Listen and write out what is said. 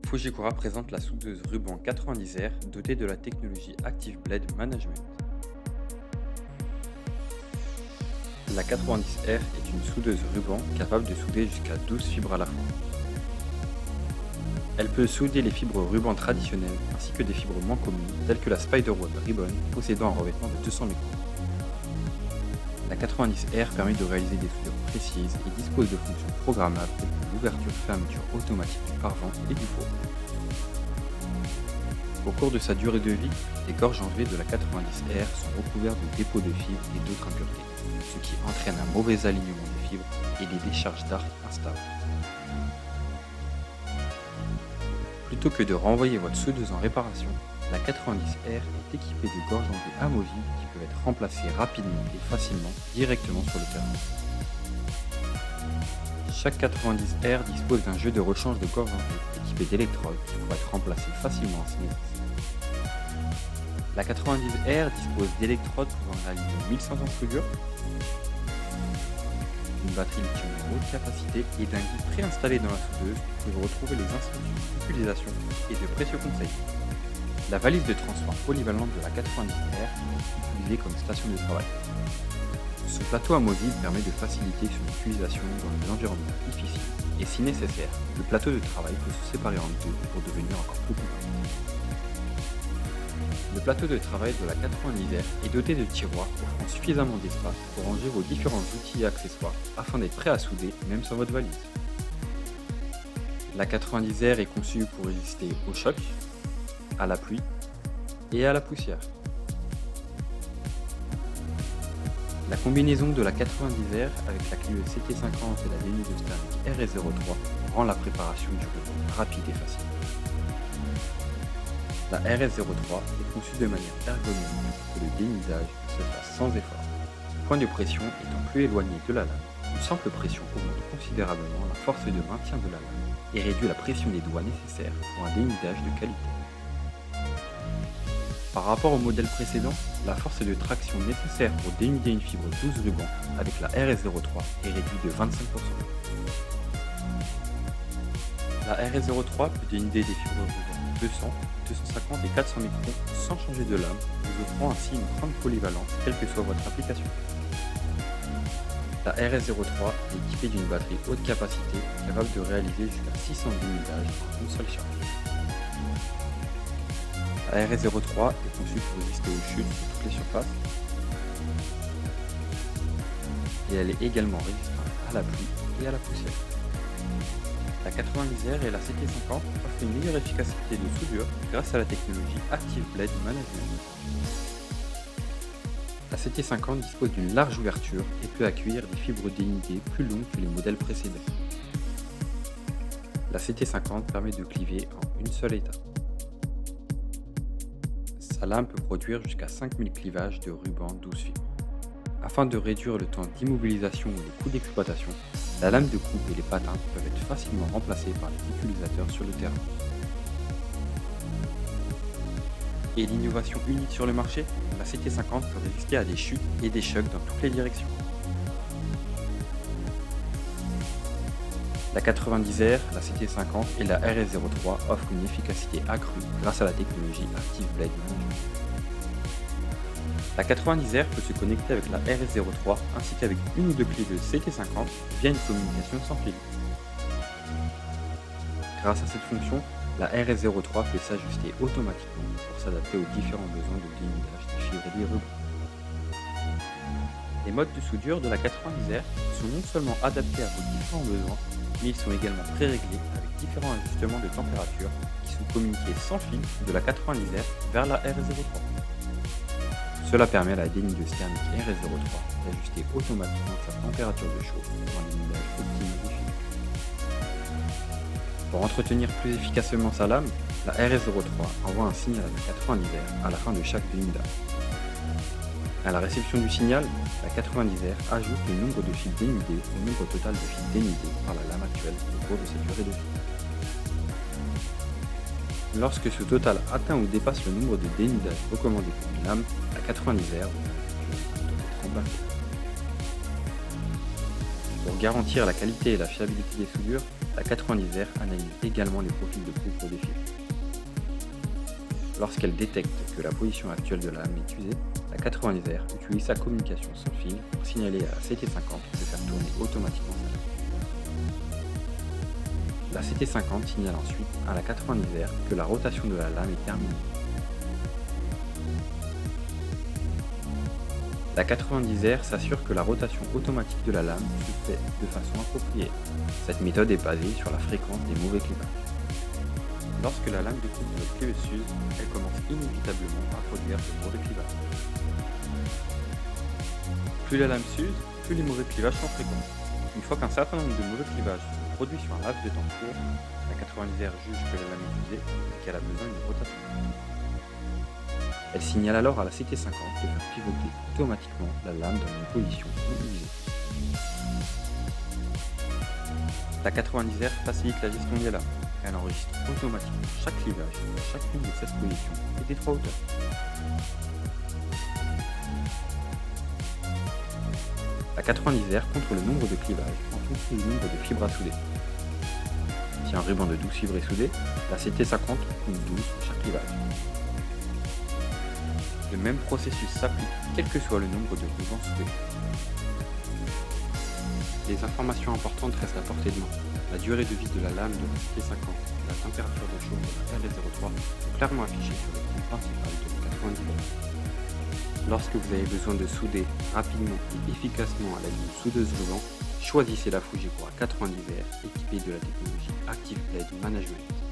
Fujikura présente la soudeuse ruban 90R dotée de la technologie Active Blade Management. La 90R est une soudeuse ruban capable de souder jusqu'à 12 fibres à la fois. Elle peut souder les fibres ruban traditionnelles ainsi que des fibres moins communes telles que la Spiderweb Ribbon possédant un revêtement de 200 microns. La 90R permet de réaliser des soudures précises et dispose de fonctions programmables telles que l'ouverture-fermeture automatique du pare-vent et du four. Au cours de sa durée de vie, les gorges en V de la 90R sont recouvertes de dépôts de fibres et d'autres impuretés, ce qui entraîne un mauvais alignement des fibres et des décharges d'arc instables. Plutôt que de renvoyer votre soudeuse en réparation, la 90R est équipée de gorges en V amovibles qui peuvent être remplacées rapidement et facilement directement sur le terrain. Chaque 90R dispose d'un jeu de rechange de gorge en V équipé d'électrodes qui pourraient être remplacés facilement si nécessaire. La 90R dispose d'électrodes pouvant réaliser 1100 soudures, d'une batterie lithium de haute capacité et d'un guide préinstallé dans la soudeuse où vous retrouver les instructions d'utilisation et de précieux conseils. La valise de transport polyvalente de la 90R est utilisée comme station de travail. Ce plateau amovible permet de faciliter son utilisation dans des environnements difficiles et si nécessaire, le plateau de travail peut se séparer en deux pour devenir encore plus compact. Le plateau de travail de la 90R est doté de tiroirs offrant suffisamment d'espace pour ranger vos différents outils et accessoires afin d'être prêt à souder même sans votre valise. La 90R est conçue pour résister au choc, à la pluie et à la poussière. La combinaison de la 90R avec la Clio CT50 et la dénudeuse thermique RS03 rend la préparation du ruban rapide et facile. La RS03 est conçue de manière ergonomique pour que le dénudage se fasse sans effort. Le point de pression étant plus éloigné de la lame, une simple pression augmente considérablement la force de maintien de la lame et réduit la pression des doigts nécessaires pour un dénudage de qualité. Par rapport au modèle précédent, la force de traction nécessaire pour dénuder une fibre 12 rubans avec la RS03 est réduite de 25%. La RS03 peut dénuder des fibres rubans 200, 250 et 400 microns sans changer de lame, vous offrant ainsi une grande polyvalence quelle que soit votre application. La RS03 est équipée d'une batterie haute capacité capable de réaliser jusqu'à 600 dénudages en une seule charge. La RS03 est conçue pour résister aux chutes sur toutes les surfaces et elle est également résistante à la pluie et à la poussière. La 90R et la CT50 offrent une meilleure efficacité de soudure grâce à la technologie Active Blade Management. La CT50 dispose d'une large ouverture et peut accueillir des fibres dénudées plus longues que les modèles précédents. La CT50 permet de cliver en une seule étape. Sa lame peut produire jusqu'à 5000 clivages de ruban 12 fibres. Afin de réduire le temps d'immobilisation ou le coût d'exploitation, la lame de coupe et les patins peuvent être facilement remplacés par les utilisateurs sur le terrain. Et l'innovation unique sur le marché, la CT50 peut résister à des chutes et des chocs dans toutes les directions. La 90R, la CT50 et la RS03 offrent une efficacité accrue grâce à la technologie Active Blade Management. La 90R peut se connecter avec la RS03 ainsi qu'avec une ou deux clés de CT50 via une communication sans fil. Grâce à cette fonction, la RS03 peut s'ajuster automatiquement pour s'adapter aux différents besoins de dénudage des fibres et des rubans. Les modes de soudure de la 90R sont non seulement adaptés à vos différents besoins, mais ils sont également préréglés avec différents ajustements de température qui sont communiqués sans fil de la 90R vers la RS03. Cela permet à la dénudeuse thermique RS03 d'ajuster automatiquement sa température de chauffe pour un dénudage optimal des fibres. Pour entretenir plus efficacement sa lame, la RS03 envoie un signal à la 90R à la fin de chaque dénudage. À la réception du signal, la 90R ajoute le nombre de fils dénudés au nombre total de fils dénudés par la lame actuelle au cours de cette durée de vie. Lorsque ce total atteint ou dépasse le nombre de dénudages recommandés pour une lame, la 90R doit être remplacée. Pour garantir la qualité et la fiabilité des soudures, La 90R analyse également les profils de groupe des fils. Lorsqu'elle détecte que la position actuelle de la lame est usée, la 90R utilise sa communication sans fil pour signaler à la CT50 de faire tourner automatiquement sa lame. La CT50 signale ensuite à la 90R que la rotation de la lame est terminée. La 90R s'assure que la rotation automatique de la lame se fait de façon appropriée. Cette méthode est basée sur la fréquence des mauvais clivages. Lorsque la lame découvre le clivage s'use, elle commence inévitablement à produire de mauvais clivages. Plus la lame s'use, plus les mauvais clivages sont fréquents. Une fois qu'un certain nombre de mauvais clivages sont produits sur un laps de temps court, la 90R juge que la lame est usée et qu'elle a besoin d'une rotation. Elle signale alors à la CT50 de faire pivoter automatiquement la lame dans une position non usée. La 90R facilite la gestion des lames. Elle enregistre automatiquement chaque clivage dans chacune de 16 positions et des 3 hauteurs. La 90R contrôle le nombre de clivages en fonction du nombre de fibres à souder. Si un ruban de 12 fibres est soudé, la CT50 compte 12 pour chaque clivage. Le même processus s'applique quel que soit le nombre de rubans soudés. Les informations importantes restent à portée de main. La durée de vie de la lame de la CT50 et la température de chauffe de la RD03 sont clairement affichées sur l'écran principal de la 90R. Lorsque vous avez besoin de souder rapidement et efficacement à l'aide d'une soudeuse ruban, choisissez la Fujiqura 90R équipée de la technologie Active Blade Management.